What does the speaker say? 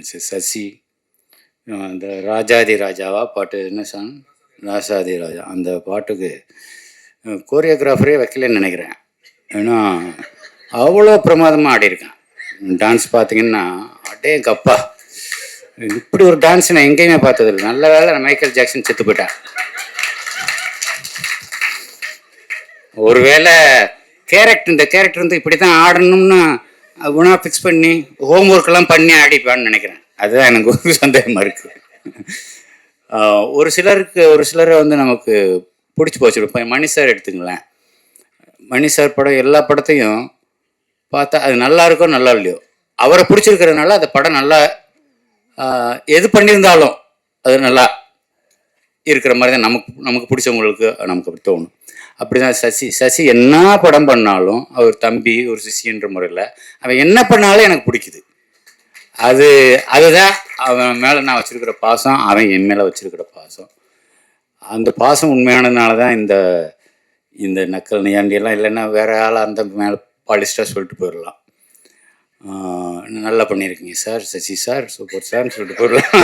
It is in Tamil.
மிஸ்ஸஸ் சசி, அந்த ராஜாதி ராஜாவா பாட்டு என்ன சாங், ராசாதி ராஜா, அந்த பாட்டுக்கு கோரியோகிராஃபரே வைக்கலன்னு நினைக்கிறேன். ஏன்னா அவ்வளோ பிரமாதமாக ஆடியிருக்கேன். டான்ஸ் பார்த்தீங்கன்னா அடே கப்பா, இப்படி ஒரு டான்ஸ் நான் எங்கேயுமே பார்த்ததில்லை. நல்ல வேளை நான் மைக்கேல் ஜாக்சன் செத்து போயிட்டேன். ஒருவேளை இந்த கேரக்டர் வந்து இப்படி தான் ஆடணும்னு குணா ஃபிக்ஸ் பண்ணி ஹோம் ஒர்க்கெல்லாம் பண்ணி ஆடிப்பான்னு நினைக்கிறேன். அதுதான் எனக்கு ஒரு சந்தேகமாக இருக்குது. ஒரு சிலரை வந்து நமக்கு பிடிச்சி போச்சு. இப்போ மணி சார் எடுத்துங்களேன். மணி சார் படம் எல்லா படத்தையும் பார்த்தா அது நல்லா இருக்கோ நல்லா இல்லையோ, அவரை பிடிச்சிருக்கிறதுனால அந்த படம் நல்லா எது பண்ணியிருந்தாலும் அது நல்லா இருக்கிற மாதிரி தான் நமக்கு பிடிச்சவங்களுக்கு நமக்கு அப்படி தோணும். அப்படி தான் சசி என்ன படம் பண்ணாலும் அவர் தம்பி ஒரு சிஷின்ற முறையில் அவன் என்ன பண்ணாலும் எனக்கு பிடிக்குது. அதுதான் அவன் மேலே நான் வச்சுருக்கிற பாசம், அவன் என் மேலே வச்சுருக்கிற பாசம். அந்த பாசம் உண்மையானதுனால தான் இந்த நக்கல் நியாண்டியெல்லாம், இல்லைன்னா வேற ஆளாக அந்த மேலே பாலிஸ்டாக சொல்லிட்டு போயிடலாம். நல்லா பண்ணியிருக்கீங்க சார், சசி சார், சூப்பர் சார்னு சொல்லிட்டு போயிடலாம்.